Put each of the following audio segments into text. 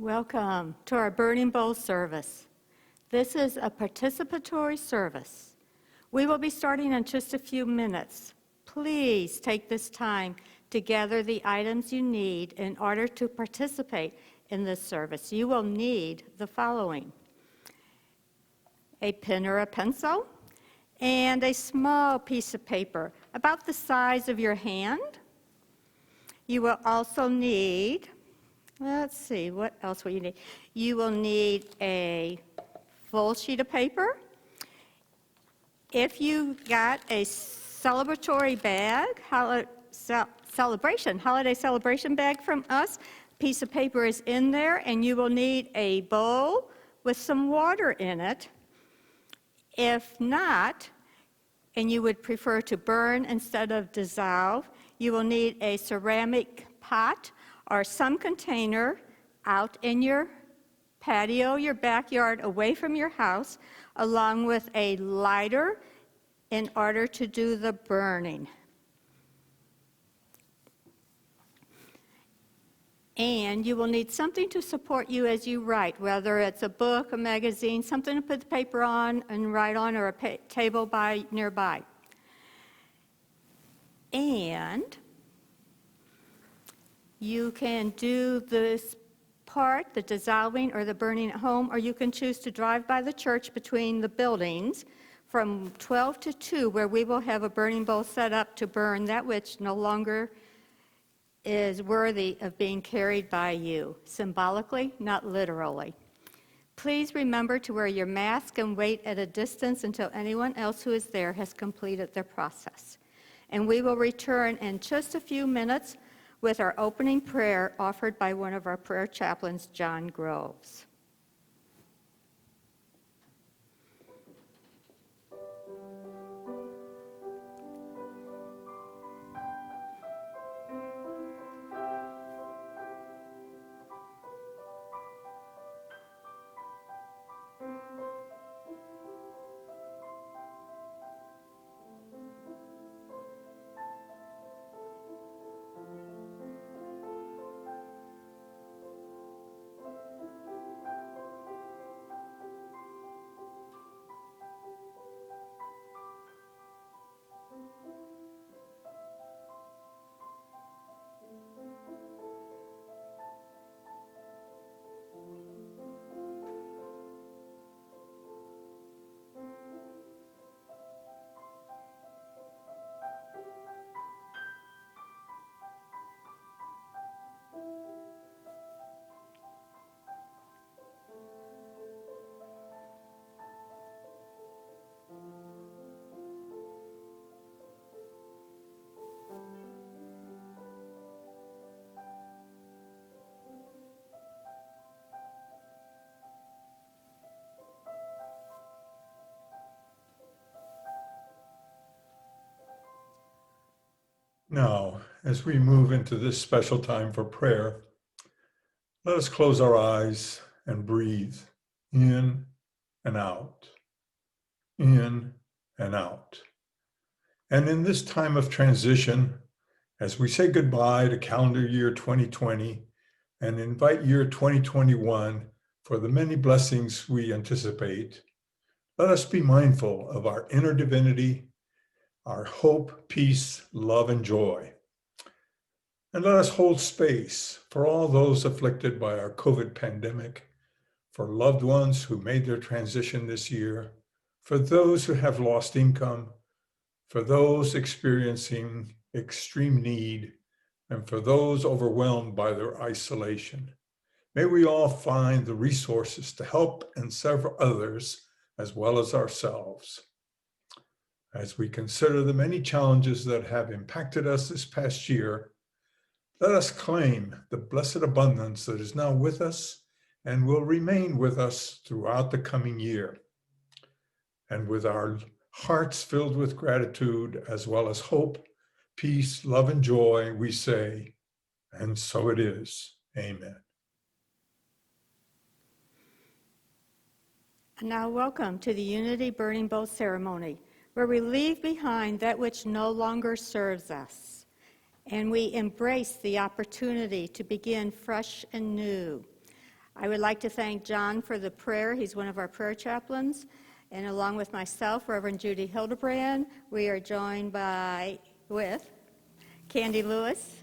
Welcome to our Burning Bowl service. This is a participatory service. We will be starting in just a few minutes. Please take this time to gather the items you need in order to participate in this service. You will need the following: a pen or a pencil, and a small piece of paper about the size of your hand. You will also need, let's see, what else will you need? You will need a full sheet of paper. If you got a celebratory bag, holiday celebration bag from us, piece of paper is in there, and you will need a bowl with some water in it. If not, and you would prefer to burn instead of dissolve, you will need a ceramic pot or some container out in your patio, your backyard, away from your house, along with a lighter in order to do the burning. And you will need something to support you as you write, whether it's a book, a magazine, something to put the paper on and write on, or a table by nearby. And you can do this part, the dissolving or the burning at home, or you can choose to drive by the church between the buildings from 12 to 2, where we will have a burning bowl set up to burn that which no longer is worthy of being carried by you, symbolically, not literally. Please remember to wear your mask and wait at a distance until anyone else who is there has completed their process. And we will return in just a few minutes with our opening prayer offered by one of our prayer chaplains, John Groves. Now, as we move into this special time for prayer, let us close our eyes and breathe in and out, in and out. And in this time of transition, as we say goodbye to calendar year 2020 and invite year 2021 for the many blessings we anticipate, let us be mindful of our inner divinity, our hope, peace, love, and joy. And let us hold space for all those afflicted by our COVID pandemic, for loved ones who made their transition this year, for those who have lost income, for those experiencing extreme need, and for those overwhelmed by their isolation. May we all find the resources to help and serve others as well as ourselves. As we consider the many challenges that have impacted us this past year, let us claim the blessed abundance that is now with us and will remain with us throughout the coming year. And with our hearts filled with gratitude, as well as hope, peace, love, and joy, we say, and so it is. Amen. And now welcome to the Unity Burning Bowl ceremony, where we leave behind that which no longer serves us, and we embrace the opportunity to begin fresh and new. I would like to thank John for the prayer. He's one of our prayer chaplains. And along with myself, Reverend Judy Hildebrand, we are joined with Candee Lewis,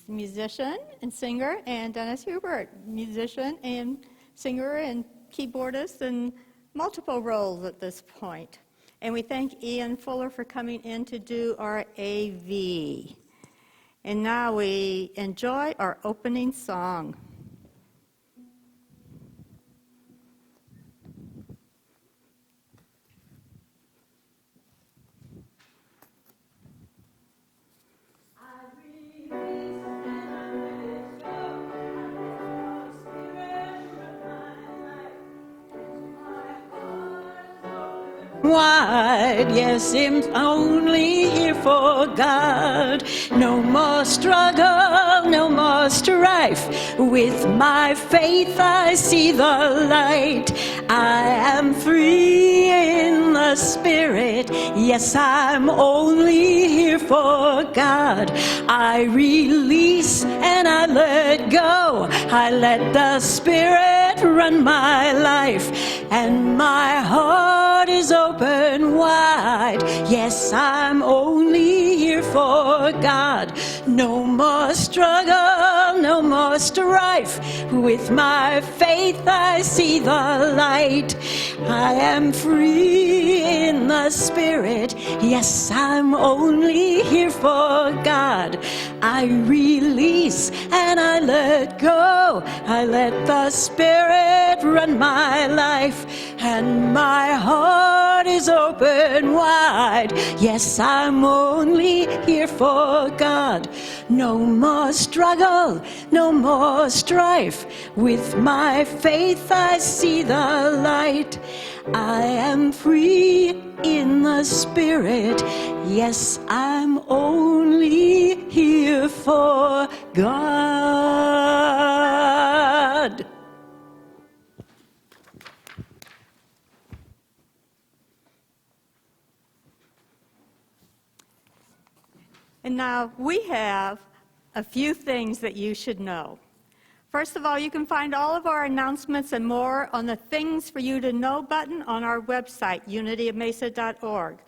musician and singer, and Dennis Hubert, musician and singer and keyboardist in multiple roles at this point. And we thank Ian Fuller for coming in to do our AV. And now we enjoy our opening song. Wide, yes, I'm only here for God. No more struggle, no more strife. With my faith I see the light. I am free in the Spirit. Yes, I'm only here for God. I release and I let go. I let the Spirit run my life, and my heart is open wide. Yes, I'm only here for God. No more struggle, no more strife. With my faith I see the light. I am free in the Spirit. Yes, I'm only here for God. I release and I let go. I let the Spirit run my life, and my heart is open wide. Yes, I'm only here for God. No more struggle, no more strife. With my faith I see the light. I am free in the Spirit. Yes, I'm only here for God. And now we have a few things that you should know. First of all, you can find all of our announcements and more on the Things for You to Know button on our website, unityofmesa.org.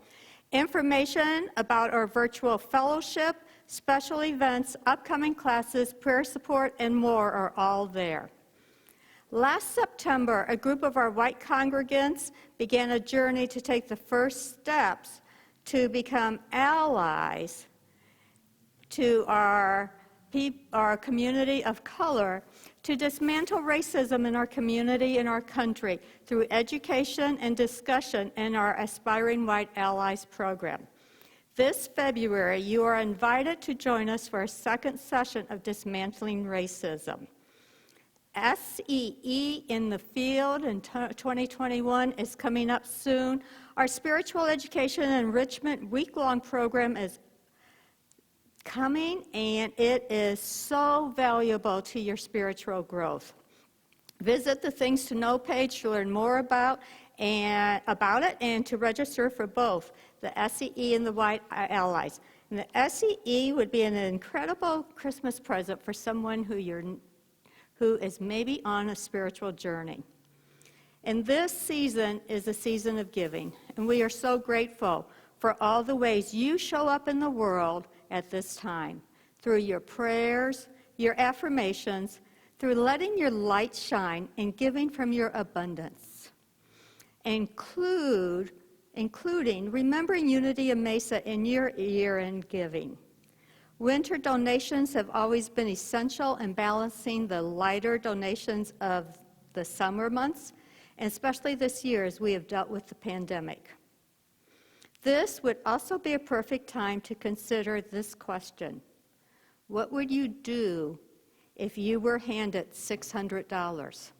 Information about our virtual fellowship, special events, upcoming classes, prayer support, and more are all there. Last September, a group of our white congregants began a journey to take the first steps to become allies to our community of color, to dismantle racism in our community and our country through education and discussion in our Aspiring White Allies program. This February, you are invited to join us for a second session of Dismantling Racism. SEE in the Field in 2021 is coming up soon. Our Spiritual Education and Enrichment week-long program is coming, and it is so valuable to your spiritual growth. Visit the Things to Know page to learn more about it and to register for both the SEE and the White Allies. And the SEE would be an incredible Christmas present for someone who is maybe on a spiritual journey. And this season is a season of giving, and we are so grateful for all the ways you show up in the world at this time, through your prayers, your affirmations, through letting your light shine and giving from your abundance. Including remembering Unity of Mesa in your year-end giving. Winter donations have always been essential in balancing the lighter donations of the summer months, and especially this year as we have dealt with the pandemic. This would also be a perfect time to consider this question. What would you do if you were handed $600?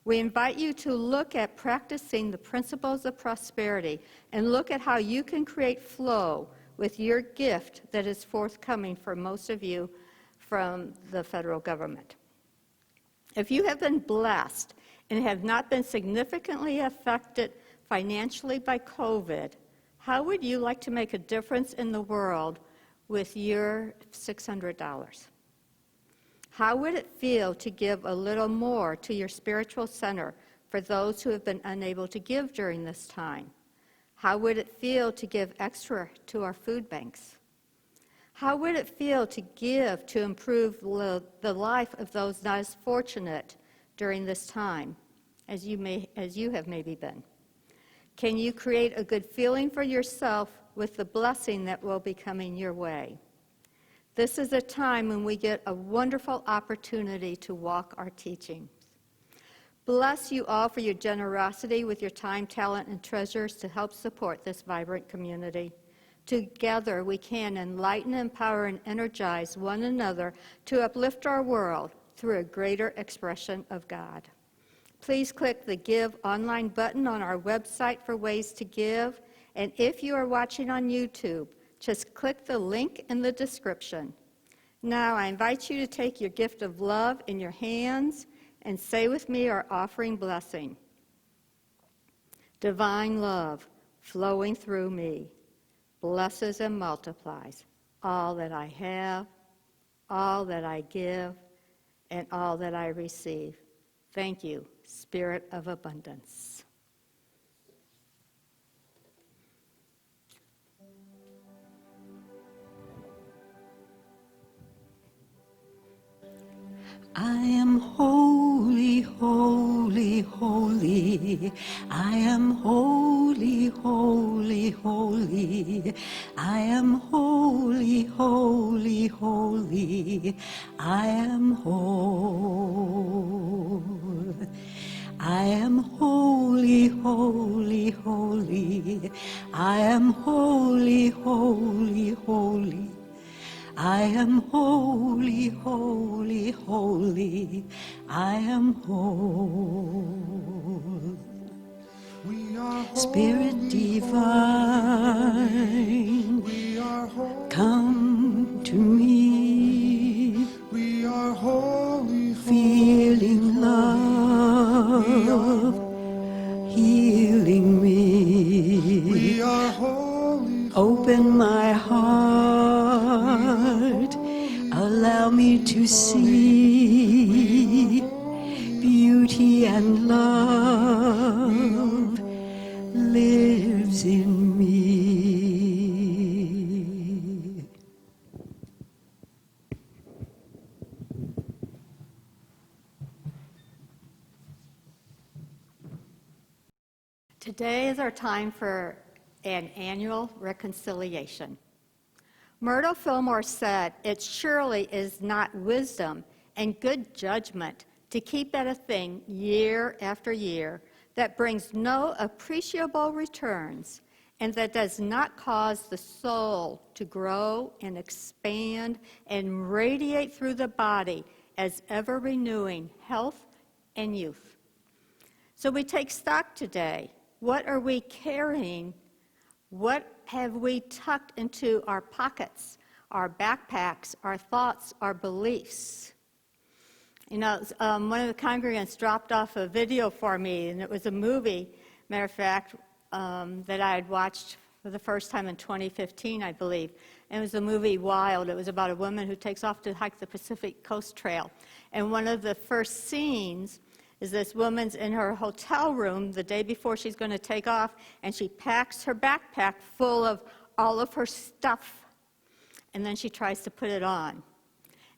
We invite you to look at practicing the principles of prosperity and look at how you can create flow with your gift that is forthcoming for most of you from the federal government. If you have been blessed and have not been significantly affected financially by COVID, how would you like to make a difference in the world with your $600? How would it feel to give a little more to your spiritual center for those who have been unable to give during this time? How would it feel to give extra to our food banks? How would it feel to give to improve the life of those not as fortunate during this time as you have maybe been? Can you create a good feeling for yourself with the blessing that will be coming your way? This is a time when we get a wonderful opportunity to walk our teachings. Bless you all for your generosity with your time, talent, and treasures to help support this vibrant community. Together, we can enlighten, empower, and energize one another to uplift our world through a greater expression of God. Please click the Give Online button on our website for ways to give. And if you are watching on YouTube, just click the link in the description. Now, I invite you to take your gift of love in your hands and say with me our offering blessing. Divine love flowing through me blesses and multiplies all that I have, all that I give, and all that I receive. Thank you, Spirit of Abundance. I am holy, holy, holy. I am holy, holy, holy. I am holy, holy, holy. I am whole. I am holy, holy, holy. I am holy, holy, holy. I am holy, holy, holy. I am whole. We are holy, Spirit divine, we are holy, come to me, we are holy, feeling love, healing me. we are holy, Open my heart, allow me to see beauty and love lives in me. Today is our time for an annual reconciliation. Myrtle Fillmore said, "It surely is not wisdom and good judgment to keep at a thing year after year that brings no appreciable returns and that does not cause the soul to grow and expand and radiate through the body as ever-renewing health and youth." So we take stock today. What are we carrying? What have we tucked into our pockets, our backpacks, our thoughts, our beliefs? You know, one of the congregants dropped off a video for me, and it was a movie, matter of fact, that I had watched for the first time in 2015, I believe. And it was the movie Wild. It was about a woman who takes off to hike the Pacific Coast Trail. And one of the first scenes is this woman's in her hotel room the day before she's going to take off, and she packs her backpack full of all of her stuff, and then she tries to put it on.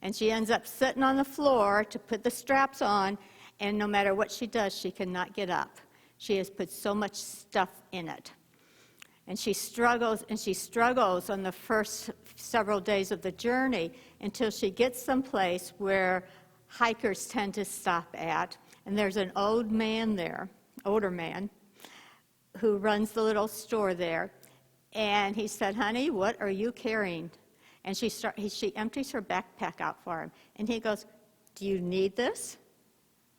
And she ends up sitting on the floor to put the straps on, and no matter what she does, she cannot get up. She has put so much stuff in it. And she struggles on the first several days of the journey until she gets someplace where hikers tend to stop at. And there's an older man, who runs the little store there. And he said, "Honey, what are you carrying?" And she empties her backpack out for him. And he goes, "Do you need this?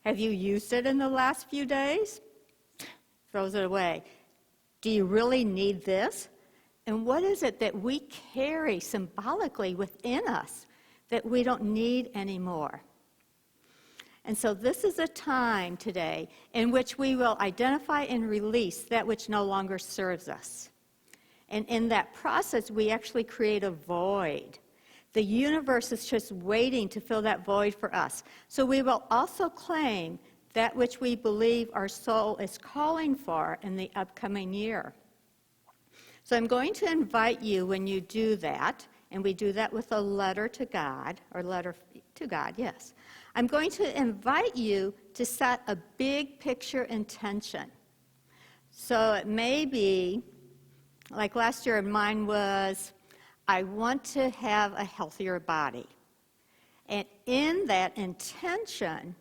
Have you used it in the last few days?" Throws it away. "Do you really need this?" And what is it that we carry symbolically within us that we don't need anymore? And so this is a time today in which we will identify and release that which no longer serves us. And in that process, we actually create a void. The universe is just waiting to fill that void for us. So we will also claim that which we believe our soul is calling for in the upcoming year. So I'm going to invite you when you do that, and we do that with a letter to God, or letter to God, yes. I'm going to invite you to set a big picture intention. So it may be, like last year mine was, I want to have a healthier body. And in that intention,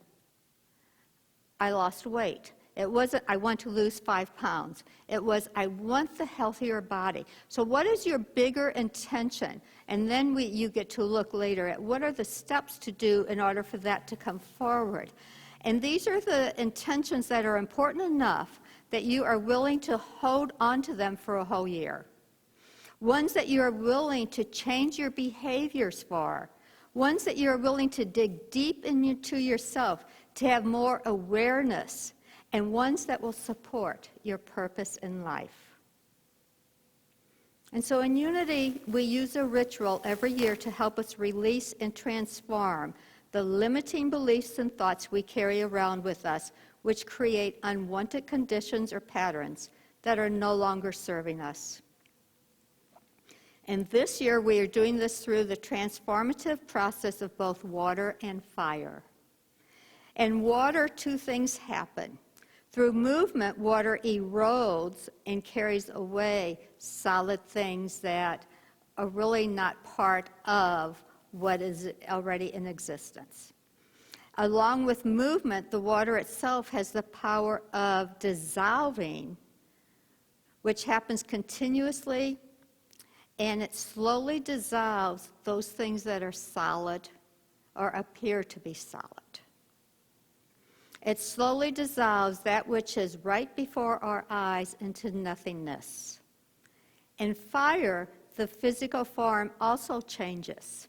I lost weight. It wasn't, I want to lose 5 pounds. It was, I want the healthier body. So what is your bigger intention? And then you get to look later at what are the steps to do in order for that to come forward. And these are the intentions that are important enough that you are willing to hold on to them for a whole year. Ones that you are willing to change your behaviors for. Ones that you are willing to dig deep into yourself to have more awareness, and ones that will support your purpose in life. And so in Unity, we use a ritual every year to help us release and transform the limiting beliefs and thoughts we carry around with us, which create unwanted conditions or patterns that are no longer serving us. And this year, we are doing this through the transformative process of both water and fire. In water, 2 things happen. Through movement, water erodes and carries away solid things that are really not part of what is already in existence. Along with movement, the water itself has the power of dissolving, which happens continuously, and it slowly dissolves those things that are solid or appear to be solid. It slowly dissolves that which is right before our eyes into nothingness. In fire, the physical form also changes.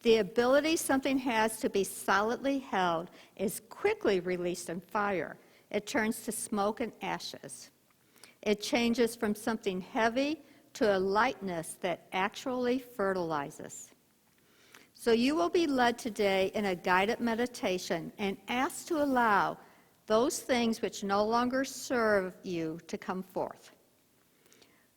The ability something has to be solidly held is quickly released in fire. It turns to smoke and ashes. It changes from something heavy to a lightness that actually fertilizes. So you will be led today in a guided meditation and asked to allow those things which no longer serve you to come forth.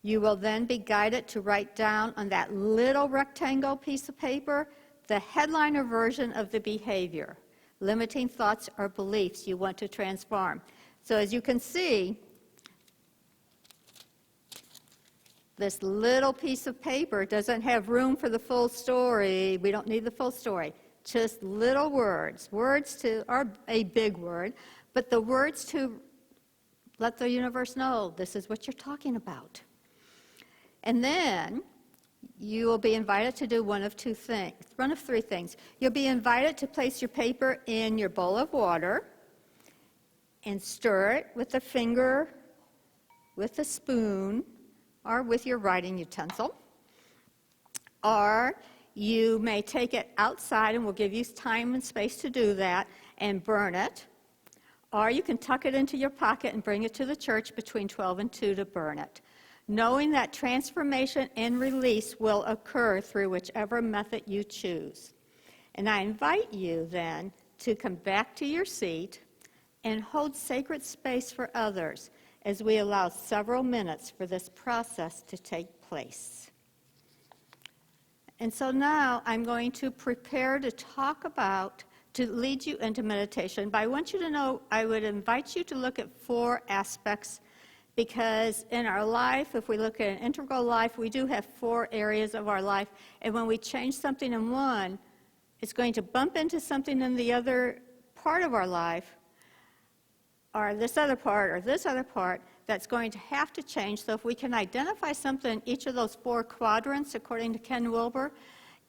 You will then be guided to write down on that little rectangle piece of paper the headliner version of the behavior, limiting thoughts or beliefs you want to transform. So as you can see, this little piece of paper doesn't have room for the full story. We don't need the full story. Just little words. Words are a big word, but the words to let the universe know this is what you're talking about. And then you will be invited to do one of 3 things. You'll be invited to place your paper in your bowl of water and stir it with a finger, with a spoon, or with your writing utensil. Or you may take it outside, and we'll give you time and space to do that, and burn it. Or you can tuck it into your pocket and bring it to the church between 12 and 2 to burn it, knowing that transformation and release will occur through whichever method you choose. And I invite you then to come back to your seat and hold sacred space for others as we allow several minutes for this process to take place. And so now I'm going to prepare to to lead you into meditation. But I want you to know, I would invite you to look at 4 aspects, because in our life, if we look at an integral life, we do have 4 areas of our life. And when we change something in one, it's going to bump into something in the other part of our life, or this other part, that's going to have to change. So if we can identify something in each of those 4 quadrants, according to Ken Wilber,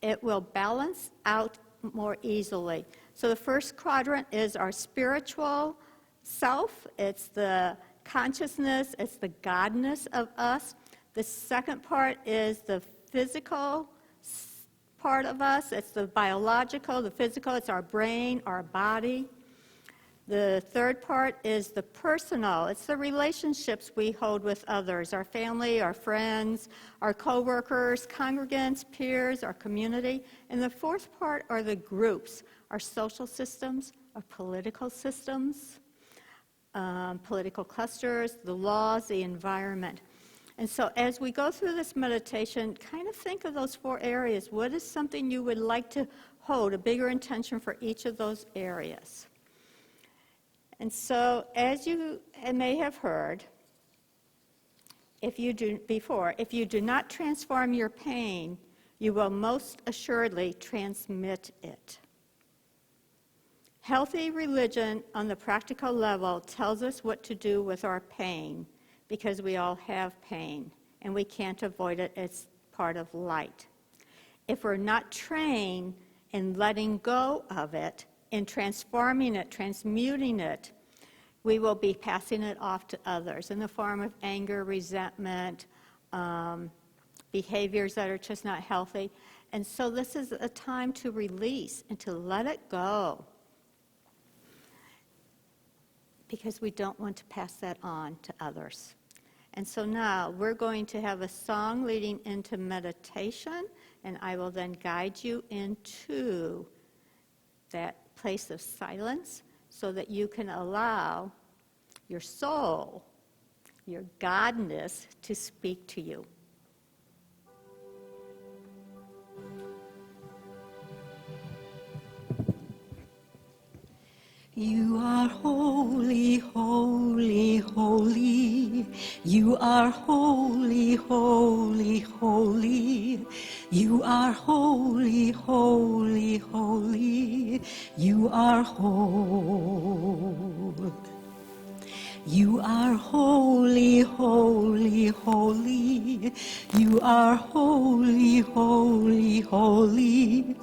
it will balance out more easily. So the first quadrant is our spiritual self. It's the consciousness, it's the godness of us. The second part is the physical part of us. It's the biological, the physical. It's our brain, our body. The third part is the personal. It's the relationships we hold with others, our family, our friends, our coworkers, congregants, peers, our community. And the fourth part are the groups, our social systems, our political systems, political clusters, the laws, the environment. And so as we go through this meditation, kind of think of those four areas. What is something you would like to hold, a bigger intention for each of those areas? And so, as you may have heard, if you do not transform your pain, you will most assuredly transmit it. Healthy religion on the practical level tells us what to do with our pain, because we all have pain, and we can't avoid it as part of light. If we're not trained in letting go of it, in transforming it, transmuting it, we will be passing it off to others in the form of anger, resentment, behaviors that are just not healthy. And so this is a time to release and to let it go, because we don't want to pass that on to others. And so now we're going to have a song leading into meditation, and I will then guide you into that place of silence so that you can allow your soul, your godness, to speak to you. You are holy, holy, holy. You are holy, holy, holy. You are holy, holy, holy. You are holy. You are holy, holy, holy. You are holy, holy, holy.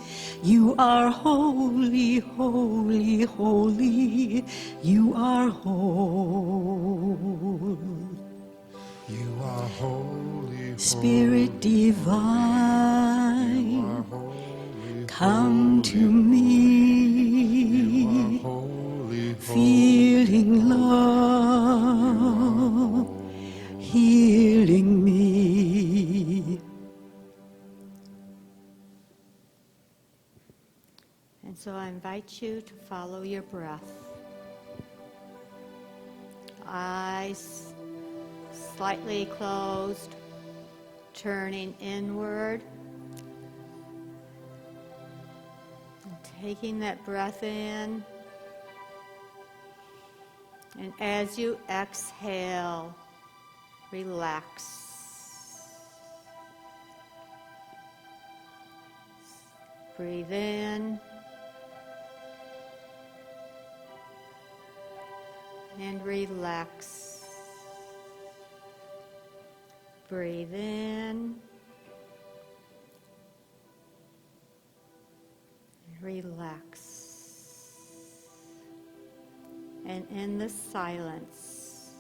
You are holy, holy, holy. You are holy. You are holy, Spirit holy, divine, you are holy, come to holy, you are me, holy, feeling holy, love, healing me. And so I invite you to follow your breath. Eyes slightly closed, turning inward. And taking that breath in. And as you exhale, relax. Breathe in. And relax. Breathe in. Relax. And in the silence,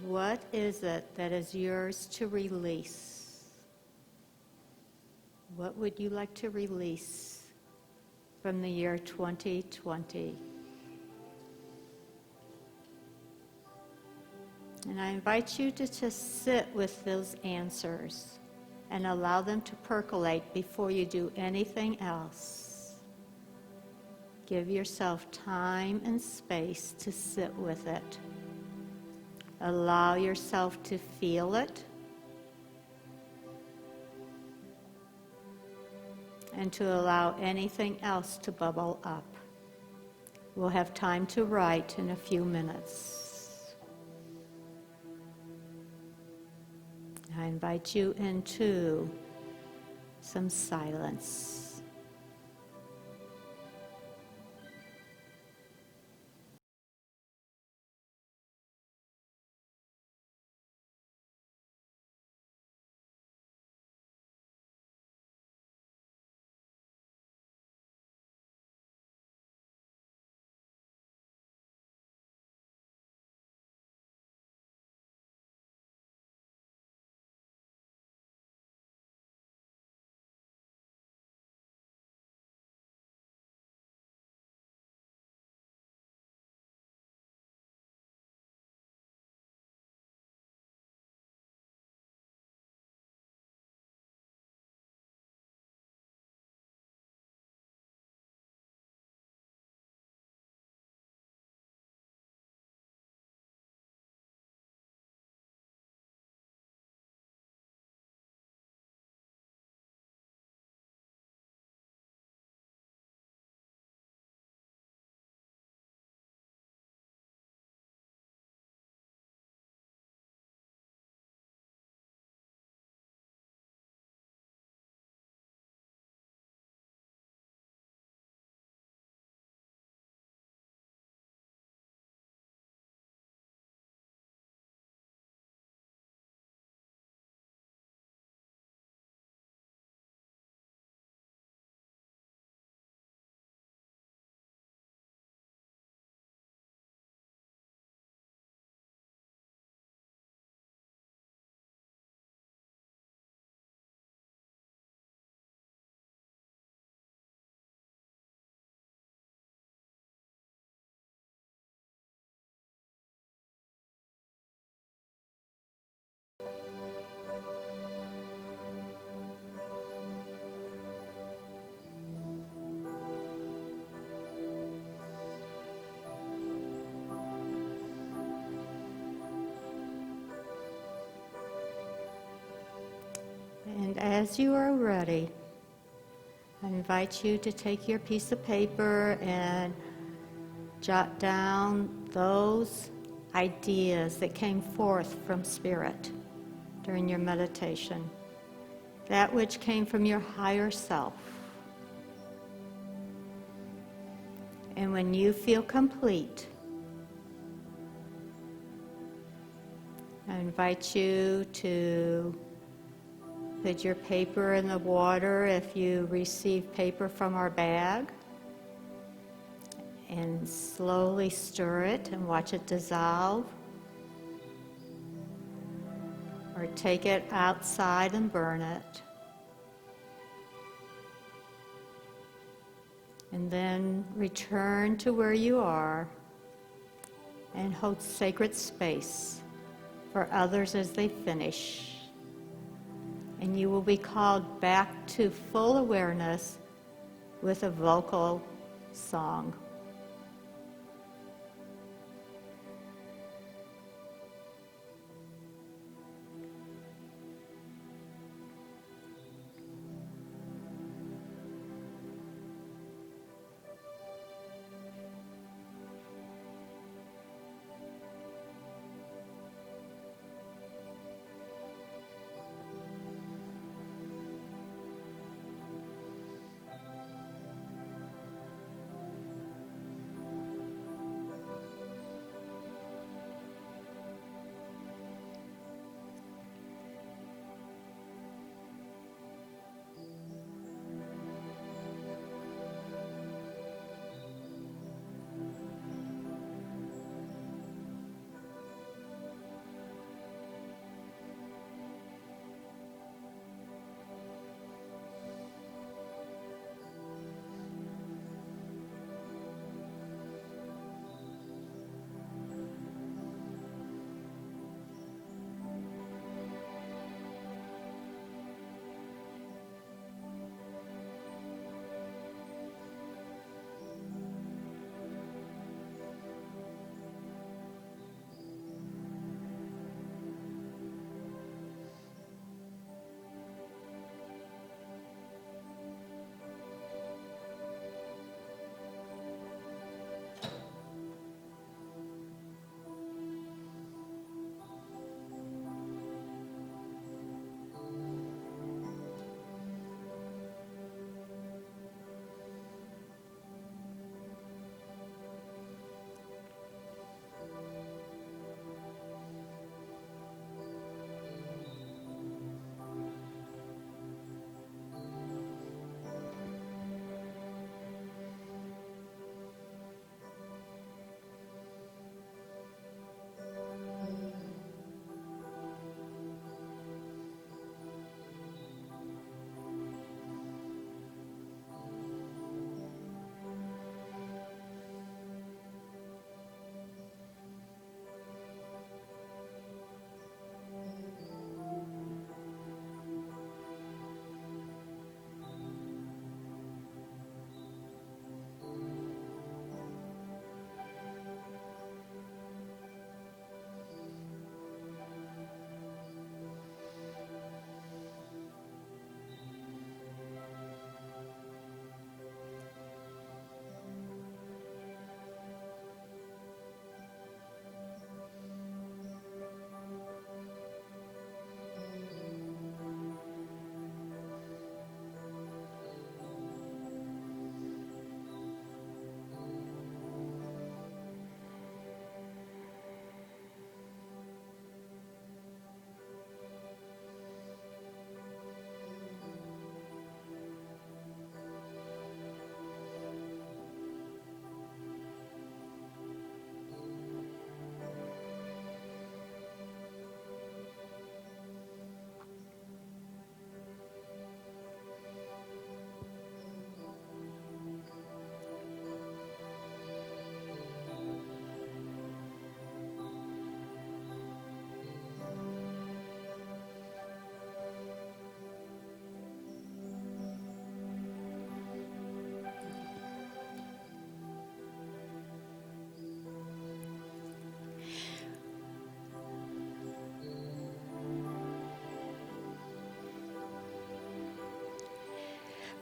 what is it that is yours to release? What would you like to release from the year 2020? And I invite you to just sit with those answers and allow them to percolate before you do anything else. Give yourself time and space to sit with it. Allow yourself to feel it and to allow anything else to bubble up. We'll have time to write in a few minutes. I invite you into some silence. And as you are ready, I invite you to take your piece of paper and jot down those ideas that came forth from Spirit during your meditation, that which came from your higher self. And when you feel complete, I invite you to put your paper in the water if you receive paper from our bag, and slowly stir it and watch it dissolve. Or take it outside and burn it. And then return to where you are and hold sacred space for others as they finish. And you will be called back to full awareness with a vocal song.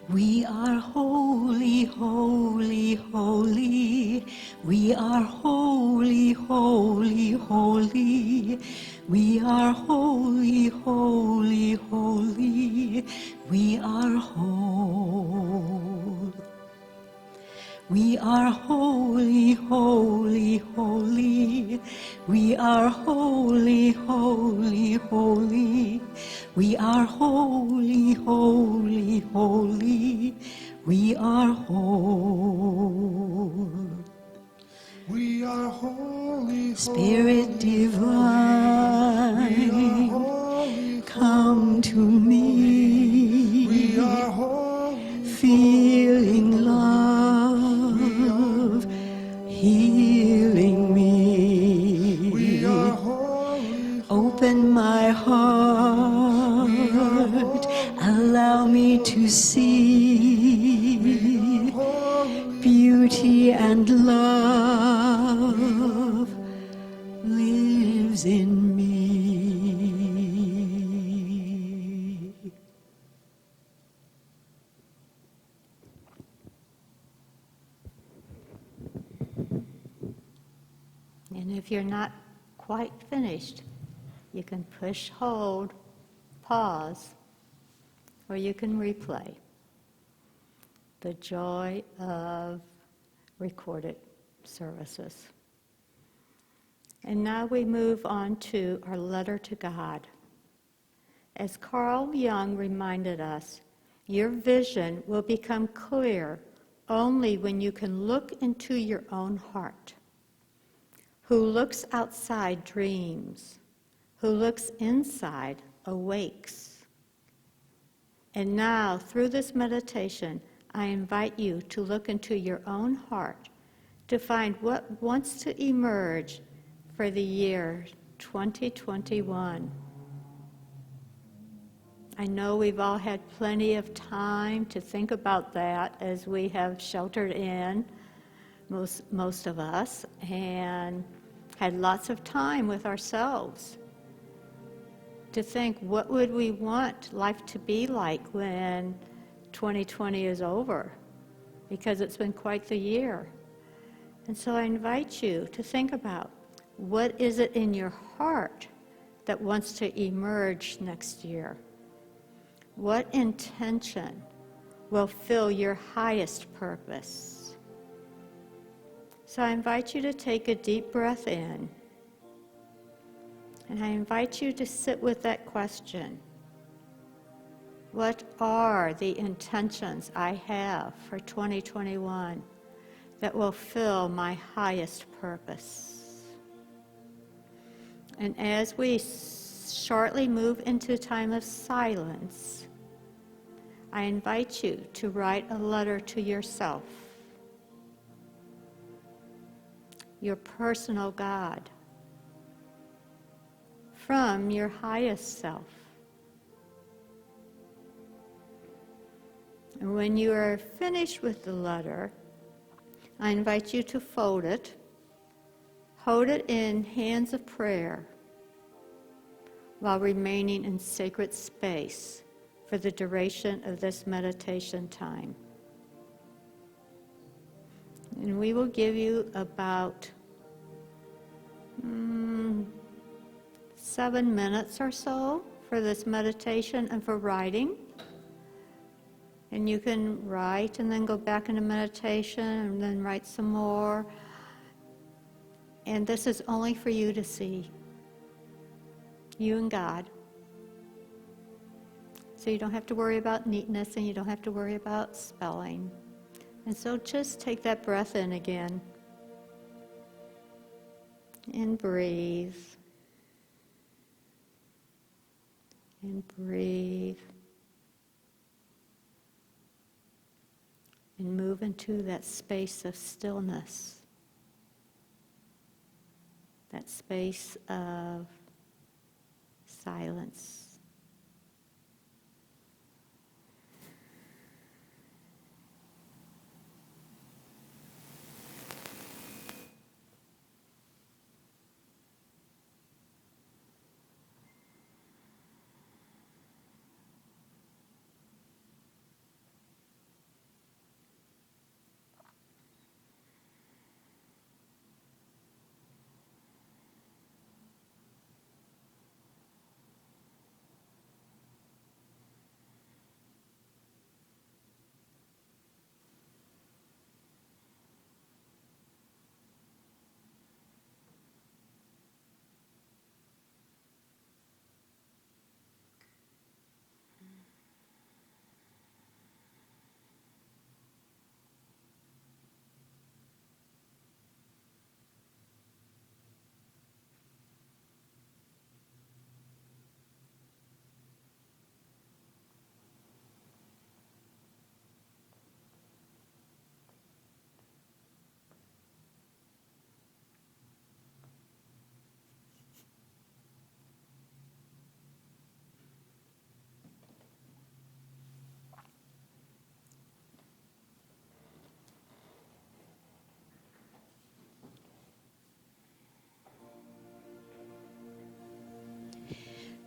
We are holy, holy, holy. We are holy, holy, holy. We are holy, holy, holy. We are whole. We are holy, holy, holy. We are holy, holy, holy. We are holy, holy, holy. We are whole. We are holy, Spirit holy, divine, we are holy, come to me. we are holy, Feeling love, healing me. we are holy, Open my heart, allow me to see holy, beauty and love lives in me. And if you're not quite finished, you can push hold, pause, or you can replay. The joy of recorded services. And now we move on to our letter to God. As Carl Jung reminded us, your vision will become clear only when you can look into your own heart. Who looks outside dreams, who looks inside awakes. And now, through this meditation, I invite you to look into your own heart to find what wants to emerge for the year 2021. I know we've all had plenty of time to think about that as we have sheltered in, most of us, and had lots of time with ourselves to think, what would we want life to be like when 2020 is over? Because it's been quite the year. And so I invite you to think about, what is it in your heart that wants to emerge next year? What intention will fill your highest purpose? So I invite you to take a deep breath in, and I invite you to sit with that question. What are the intentions I have for 2021 that will fill my highest purpose? And as we shortly move into a time of silence, I invite you to write a letter to yourself, your personal God, from your highest self. And when you are finished with the letter, I invite you to fold it, hold it in hands of prayer, while remaining in sacred space for the duration of this meditation time. And we will give you about 7 minutes or so for this meditation and for writing. And you can write and then go back into meditation and then write some more. And this is only for you to see, you and God. So you don't have to worry about neatness and you don't have to worry about spelling. And so just take that breath in again. And breathe. And breathe. And move into that space of stillness. That space of silence.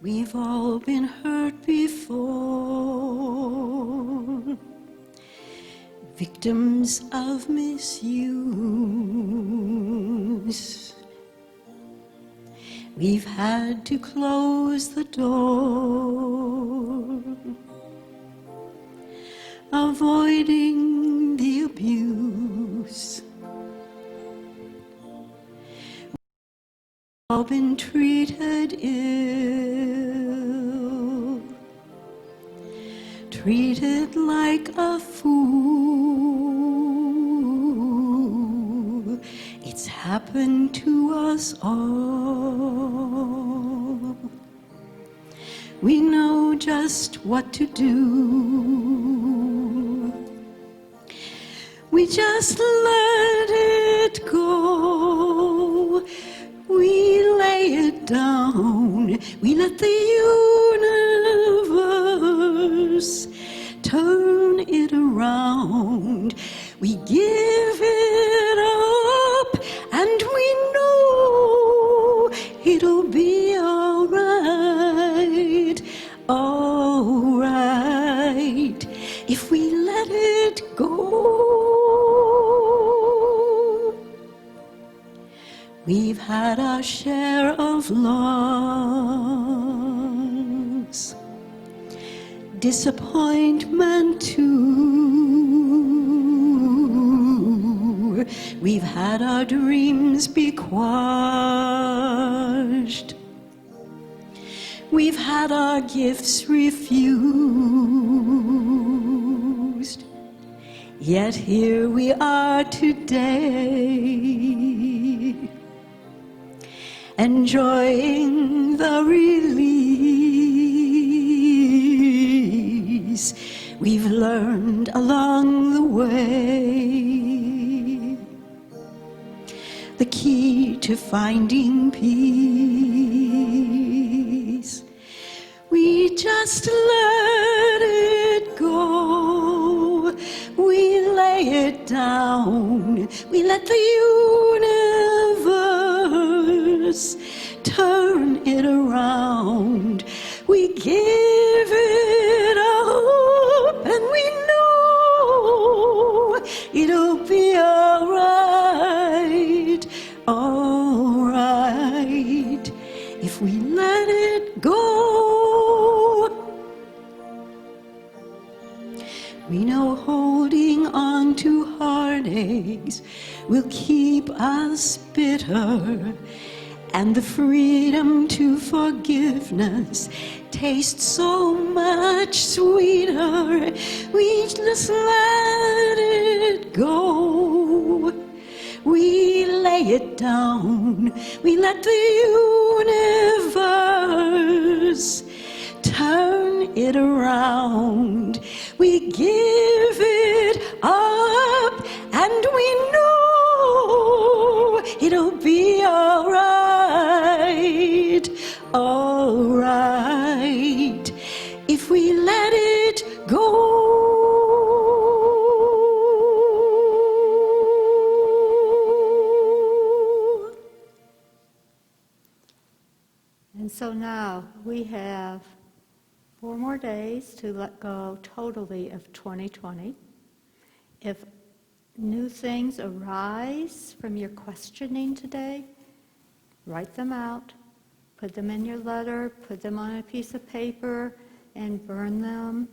We've all been hurt before, victims of misuse. We've had to close the door, avoiding the abuse. We've all been treated ill, treated like a fool. It's happened to us all. We know just what to do. We just let it go. We lay it down. We let the universe turn it around. We give it up, and we know it'll be all right, all right, if we let it go. We've had our share of loss, disappointment too. We've had our dreams be quashed. We've had our gifts refused. Yet here we are today, enjoying the release we've learned along the way, the key to finding peace. We just let it go. We lay it down. We let the universe turn it around. We give it up, and we know it'll be all right, if we let it go. We know holding on to heartaches will keep us bitter, and the freedom to forgiveness tastes so much sweeter. We just let it go. We lay it down. We let the universe turn it around. We give it up, and we know it'll be all right, if we let it go. And so now we have 4 more days to let go totally of 2020. If new things arise from your questioning today, write them out, put them in your letter, put them on a piece of paper, and burn them,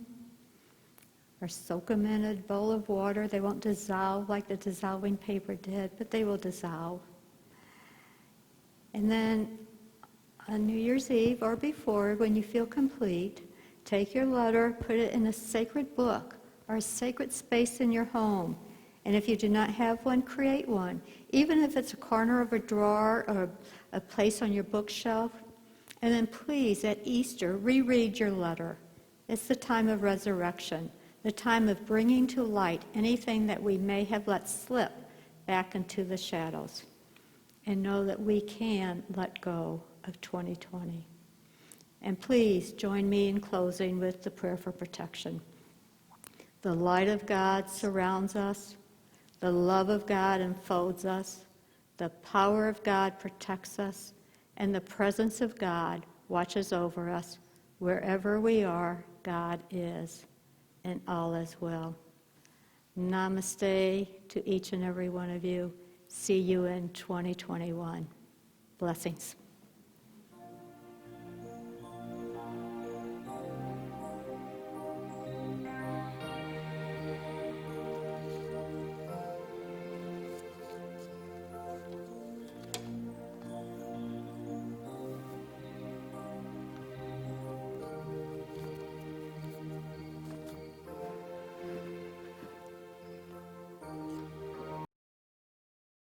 or soak them in a bowl of water. They won't dissolve like the dissolving paper did, but they will dissolve. And then on New Year's Eve or before, when you feel complete, take your letter, put it in a sacred book or a sacred space in your home. And if you do not have one, create one. Even if it's a corner of a drawer or a place on your bookshelf. And then please, at Easter, reread your letter. It's the time of resurrection, the time of bringing to light anything that we may have let slip back into the shadows. And know that we can let go of 2020. And please join me in closing with the prayer for protection. The light of God surrounds us. The love of God enfolds us. The power of God protects us. And the presence of God watches over us. Wherever we are, God is, and all is well. Namaste to each and every one of you. See you in 2021. Blessings.